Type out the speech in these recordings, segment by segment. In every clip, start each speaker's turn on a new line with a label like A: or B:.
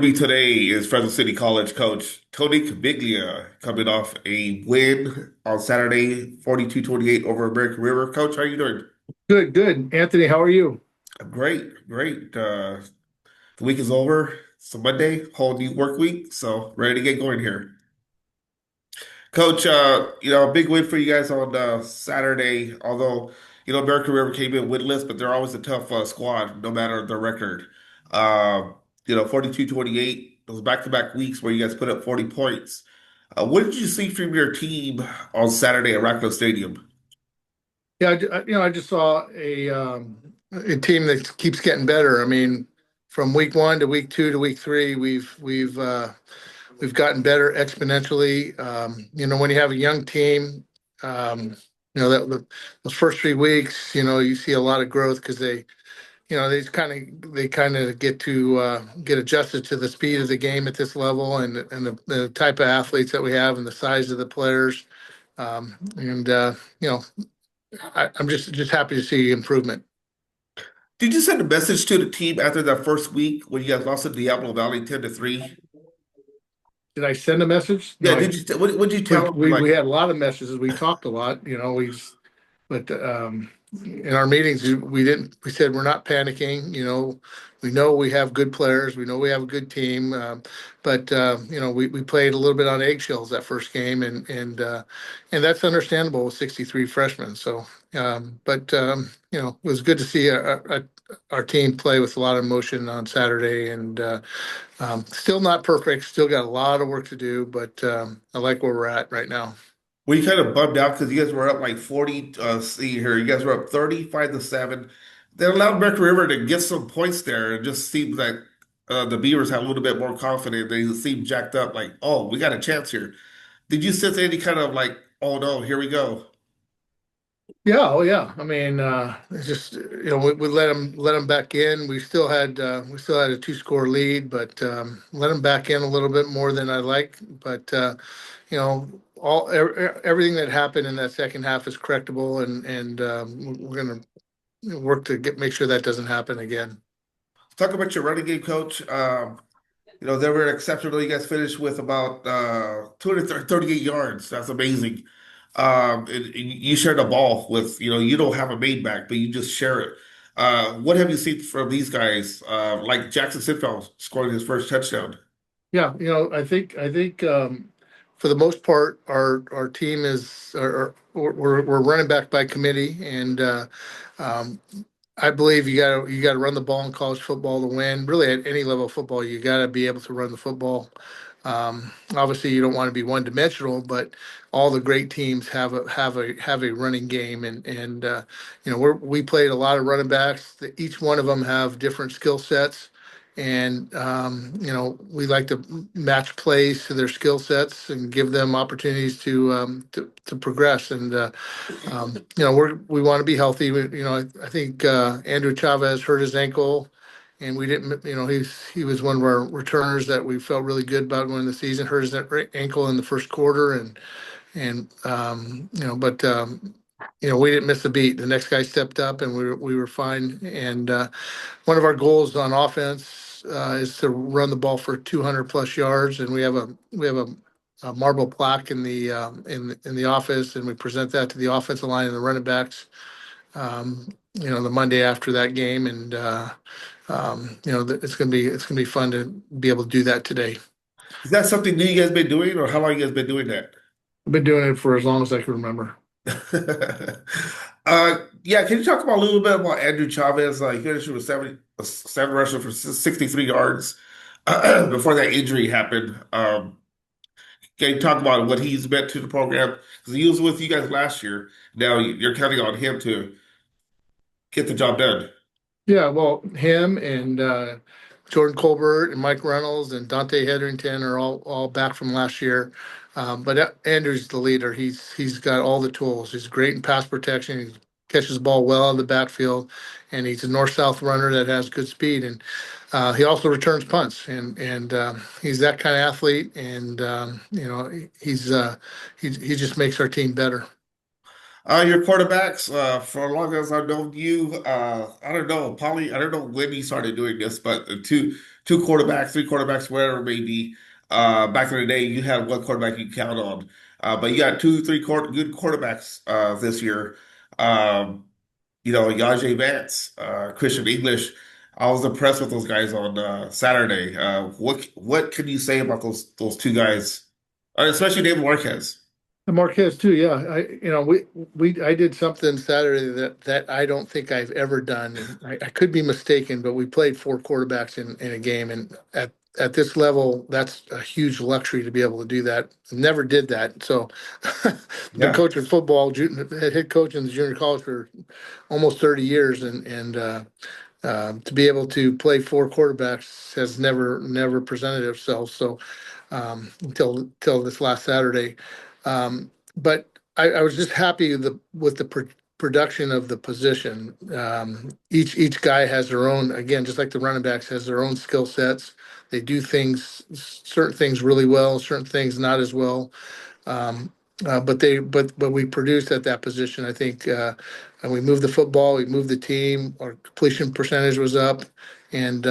A: Joining me today is Fresno City College coach Tony Caviglia, coming off a win on Saturday, 42-28 over American River. Coach, how are you doing?
B: Good, good. Anthony, how are you?
A: I'm great, great. The week is over. It's a Monday, whole new work week, so ready to get going here. Coach, a big win for you guys on Saturday. Although, American River came in winless, but they're always a tough squad, no matter the record. 42-28. Those back-to-back weeks where you guys put up 40 points. What did you see from your team on Saturday at Racklow Stadium?
B: Yeah, I just saw a team that keeps getting better. I mean, from week one to week two to week three, we've gotten better exponentially. When you have a young team, um, those first 3 weeks, you see a lot of growth because they kind of get adjusted to the speed of the game at this level and the type of athletes that we have and the size of the players. And I'm just happy to see improvement.
A: Did you send a message to the team after that first week when you guys lost to Diablo Valley 10-3?
B: Did I send a message?
A: Yeah,
B: No,
A: what did you
B: we,
A: tell them?
B: we
A: Like,
B: we had a lot of messages. We talked a lot. But in our meetings, we said we're not panicking. We know we have good players. We know we have a good team. But we played a little bit on eggshells that first game, and that's understandable with 63 freshmen. But it was good to see our team play with a lot of emotion on Saturday, and still not perfect. Still got a lot of work to do, but I like where we're at right now.
A: were you kind of bummed out because you guys were up like 40? See here, you guys were up 35-7. They allowed American River to get some points there. It just seemed like the Beavers had a little bit more confidence. They seemed jacked up, like, oh, we got a chance here. Did you sense any kind of like, oh no, here we go?
B: Yeah, oh yeah. I mean, it's just we let them back in. We still had a two-score lead, but let them back in a little bit more than I like. But everything that happened in that second half is correctable, and we're gonna work to make sure that doesn't happen again.
A: Talk about your running game, coach. They were exceptional. You guys finished with about 238 yards. That's amazing. And you share the ball with, you don't have a main back, but you just share it. What have you seen from these guys? Like Jackson Sinfeld scoring his first touchdown.
B: Yeah, I think for the most part, our team is we're running back by committee, and um, I believe you got to run the ball in college football to win. Really, at any level of football, you got to be able to run the football. Obviously, you don't want to be one dimensional, but all the great teams have a running game, and we played a lot of running backs. Each one of them have different skill sets, and we like to match plays to their skill sets and give them opportunities to progress. And we want to be healthy. I think Andrew Chavez hurt his ankle, and we didn't. He was one of our returners that we felt really good about going into the season. Hurt his ankle in the first quarter, but we didn't miss a beat. The next guy stepped up, and we were fine. And one of our goals on offense is to run the ball for 200 plus yards, and we have a marble plaque in the office, and we present that to the offensive line and the running backs. The Monday after that game, and it's gonna be fun to be able to do that today.
A: Is that something new you guys been doing, or how long you guys been doing that?
B: I've been doing it for as long as I can remember.
A: Yeah, can you talk about a little bit about Andrew Chavez? He finished with seven rushes for 63 yards before that injury happened. Can you talk about what he's meant to the program? Because he was with you guys last year. Now you're counting on him to get the job done.
B: Yeah, well, him and Jordan Colbert and Mike Reynolds and Dante Hetherington are all back from last year. But Andrew's the leader. He's got all the tools. He's great in pass protection. He catches the ball well in the backfield, and he's a north-south runner that has good speed. And he also returns punts, and he's that kind of athlete. And he just makes our team better.
A: Your quarterbacks, for as long as I've known you, I don't know, probably, I don't know when he started doing this, but two quarterbacks, three quarterbacks, whatever it may be. Back in the day, you had one quarterback you could count on, but you got two, three good quarterbacks this year. Um, Yajay Vance, Christian English. I was impressed with those guys on Saturday. What can you say about those two guys, especially David Marquez?
B: The Marquez too, yeah. I did something Saturday that I don't think I've ever done, and I could be mistaken, but we played four quarterbacks in a game, and at this level, that's a huge luxury to be able to do that. Never did that, so been
A: Yeah.
B: coaching football, head coach in the junior college for almost 30 years, and to be able to play four quarterbacks has never presented itself. So until this last Saturday. But I was just happy with the production of the position. Each guy has their own, again, just like the running backs, has their own skill sets. They do certain things really well, certain things not as well. But we produced at that position. I think, and we moved the football, we moved the team. Our completion percentage was up, and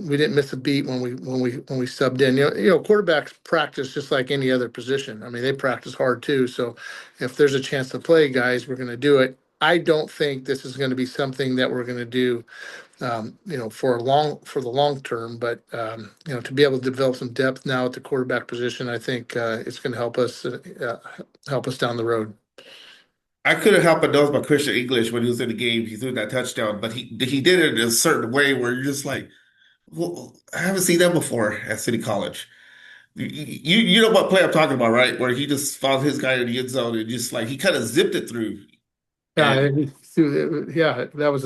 B: we didn't miss a beat when we subbed in. Quarterbacks practice just like any other position. I mean, they practice hard too. So, if there's a chance to play, guys, we're going to do it. I don't think this is going to be something that we're going to do for the long term. But to be able to develop some depth now at the quarterback position, I think it's going to help us down the road.
A: I couldn't help but notice about Christian English when he was in the game. He threw that touchdown, but he did it in a certain way where you're just like, well, I haven't seen that before at City College. You know what play I'm talking about, right? Where he just found his guy in the end zone and just like he kind of zipped it through. And
B: Yeah, that was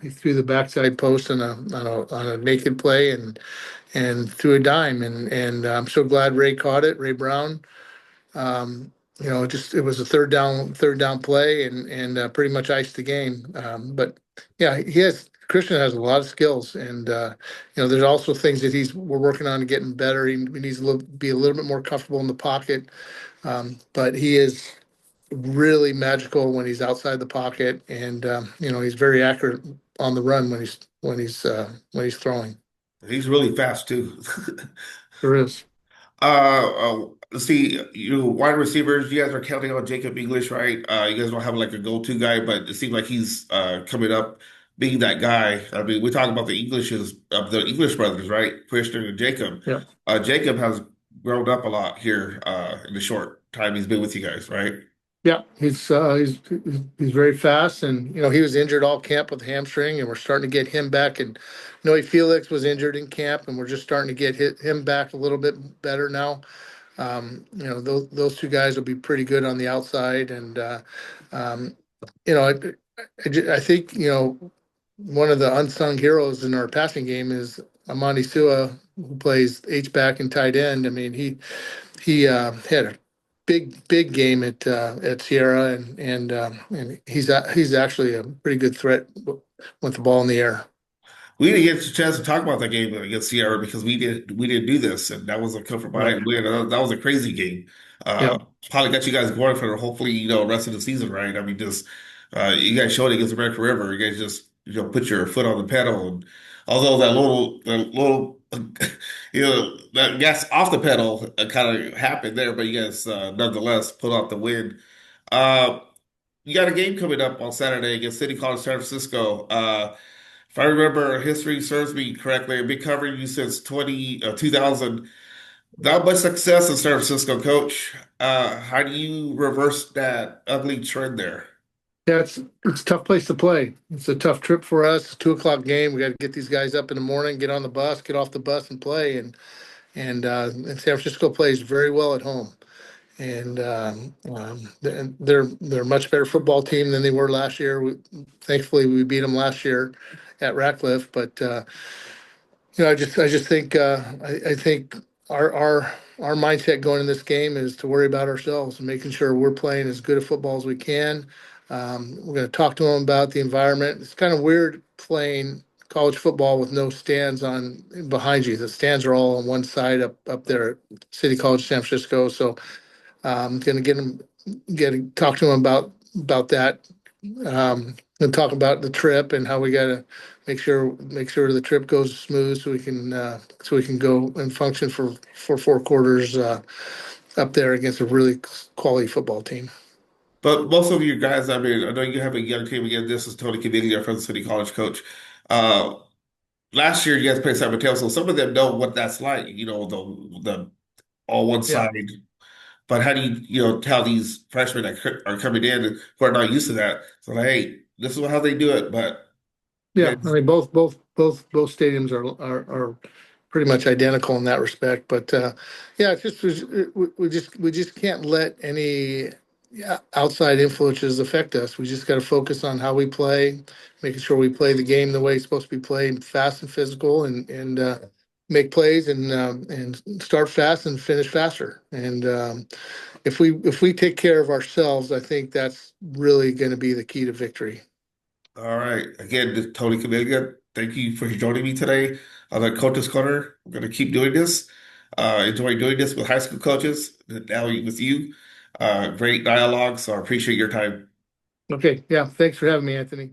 B: he threw the backside post on a naked play and threw a dime, and I'm so glad Ray caught it, Ray Brown. Just it was a third down play, and pretty much iced the game. But yeah, Christian has a lot of skills, and there's also things that we're working on getting better. He needs be a little bit more comfortable in the pocket, but he is really magical when he's outside the pocket, and he's very accurate on the run when he's throwing.
A: he's really fast too.
B: There is.
A: Let's see, you wide receivers, you guys are counting on Jacob English, right? You guys don't have like a go-to guy, but it seems like he's coming up being that guy. I mean, we're talking about the English brothers, right? Christian and Jacob.
B: Yeah.
A: Jacob has grown up a lot here in the short time he's been with you guys, right?
B: Yeah, he's very fast, and he was injured all camp with a hamstring, and we're starting to get him back. And Noe Felix was injured in camp, and we're just starting to get him back a little bit better now. Those two guys will be pretty good on the outside, and um, you know, I think one of the unsung heroes in our passing game is Amani Sua, who plays H back and tight end. I mean, he had a big game at Sierra, and he's actually a pretty good threat with the ball in the air.
A: We didn't get a chance to talk about that game against Sierra because we didn't do this, and that was a come from
B: Right.
A: behind win. That was a crazy game.
B: Yeah.
A: Probably got you guys going for hopefully rest of the season, right? I mean, just you guys showed it against American River. You guys just put your foot on the pedal, and although that little that gas off the pedal kind of happened there, but you guys nonetheless put out the win. Uh, you got a game coming up on Saturday against City College San Francisco. If I remember history serves me correctly, I've been covering you since 2000. Not much success in San Francisco, coach. How do you reverse that ugly trend there?
B: Yeah, it's a tough place to play. It's a tough trip for us. 2 o'clock game. We got to get these guys up in the morning, get on the bus, get off the bus, and play. And San Francisco plays very well at home. And they're a much better football team than they were last year. Thankfully, we beat them last year at Ratcliffe. But I just think I think our mindset going in this game is to worry about ourselves and making sure we're playing as good a football as we can. We're going to talk to them about the environment. It's kind of weird playing college football with no stands on behind you. The stands are all on one side up there at City College San Francisco. So going to talk to them about that. and talk about the trip and how we gotta make sure the trip goes smooth so we can go and function for 4 quarters up there against a really quality football team.
A: But most of you guys, I mean, I know you have a young team again. This is Tony Caviglia, Fresno City College coach. Uh, Last year you guys played San Mateo, so some of them know what that's like. The all one
B: Yeah.
A: side. But how do you tell these freshmen that are coming in who are not used to that? So like, hey, this is how they do it. But you
B: Yeah, I
A: guys,
B: mean, both stadiums are pretty much identical in that respect. But yeah, it's just we just can't let any outside influences affect us. We just got to focus on how we play, making sure we play the game the way it's supposed to be played, fast and physical, and make plays and start fast and finish faster. And if we take care of ourselves, I think that's really going to be the key to victory.
A: all right. Again, this is Tony Caviglia. Thank you for joining me today on the Coaches Corner. I'm going to keep doing this. Enjoy doing this with high school coaches. Now with you. Great dialogue. So I appreciate your time.
B: Okay, yeah, thanks for having me, Anthony.